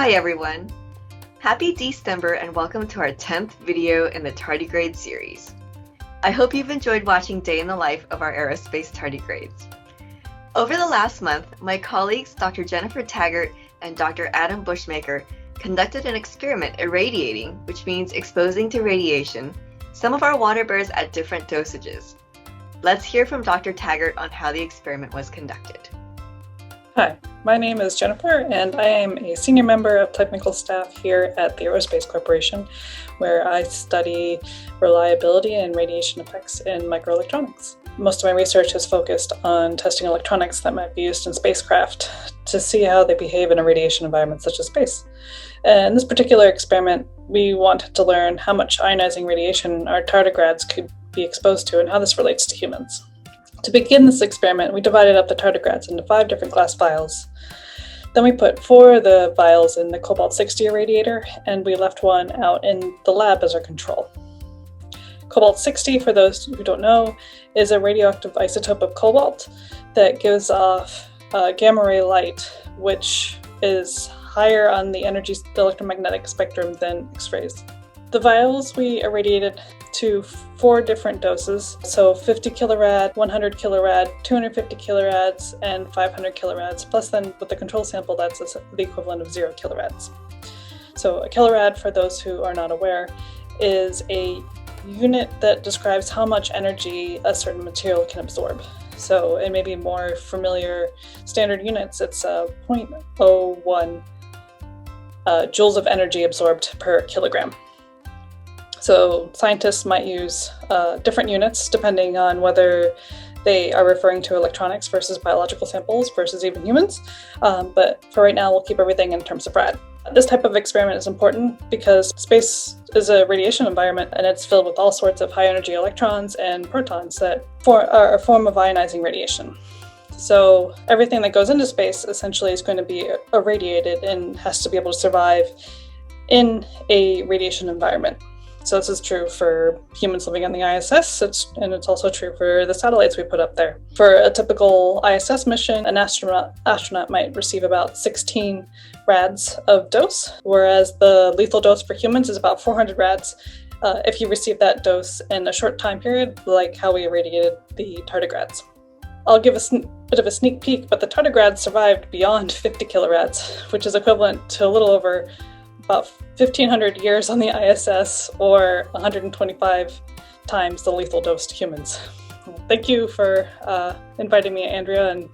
Hi everyone! Happy December and welcome to our 10th video in the Tardigrade series. I hope you've enjoyed watching Day in the Life of our Aerospace Tardigrades. Over the last month, my colleagues Dr. Jennifer Taggart and Dr. Adam Bushmaker conducted an experiment irradiating, which means exposing to radiation, some of our water birds at different dosages. Let's hear from Dr. Taggart on how the experiment was conducted. Hi, my name is Jennifer and I am a senior member of technical staff here at the Aerospace Corporation, where I study reliability and radiation effects in microelectronics. Most of my research is focused on testing electronics that might be used in spacecraft to see how they behave in a radiation environment such as space. In this particular experiment, we wanted to learn how much ionizing radiation our tardigrades could be exposed to and how this relates to humans. To begin this experiment, we divided up the tardigrades into 5 different glass vials. Then we put 4 of the vials in the cobalt-60 irradiator, and we left one out in the lab as our control. Cobalt-60, for those who don't know, is a radioactive isotope of cobalt that gives off gamma ray light, which is higher on the electromagnetic spectrum than X-rays. The vials we irradiated to 4 different doses, so 50 kilorad, 100 kilorad, 250 kilorads, and 500 kilorads, plus then with the control sample that's the equivalent of 0 kilorads. So a kilorad, for those who are not aware, is a unit that describes how much energy a certain material can absorb. So in maybe more familiar standard units, it's 0.01 joules of energy absorbed per kilogram. So scientists might use different units depending on whether they are referring to electronics versus biological samples versus even humans. But for right now, we'll keep everything in terms of rad. This type of experiment is important because space is a radiation environment and it's filled with all sorts of high energy electrons and protons that are a form of ionizing radiation. So everything that goes into space essentially is going to be irradiated and has to be able to survive in a radiation environment. So this is true for humans living on the ISS, and it's also true for the satellites we put up there. For a typical ISS mission, an astronaut might receive about 16 rads of dose, whereas the lethal dose for humans is about 400 rads if you receive that dose in a short time period, like how we irradiated the tardigrades. I'll give a bit of a sneak peek, but the tardigrades survived beyond 50 kilorads, which is equivalent to a little over about 1,500 years on the ISS, or 125 times the lethal dose to humans. Thank you for inviting me, Andrea, and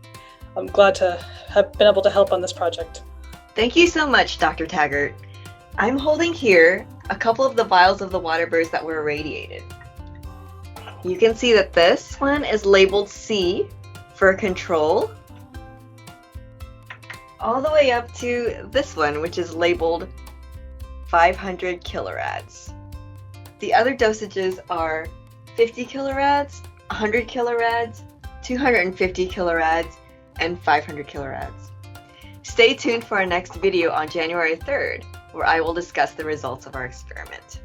I'm glad to have been able to help on this project. Thank you so much, Dr. Taggart. I'm holding here a couple of the vials of the water birds that were irradiated. You can see that this one is labeled C for control, all the way up to this one, which is labeled 500 kilorads. The other dosages are 50 kilorads, 100 kilorads, 250 kilorads, and 500 kilorads. Stay tuned for our next video on January 3rd, where I will discuss the results of our experiment.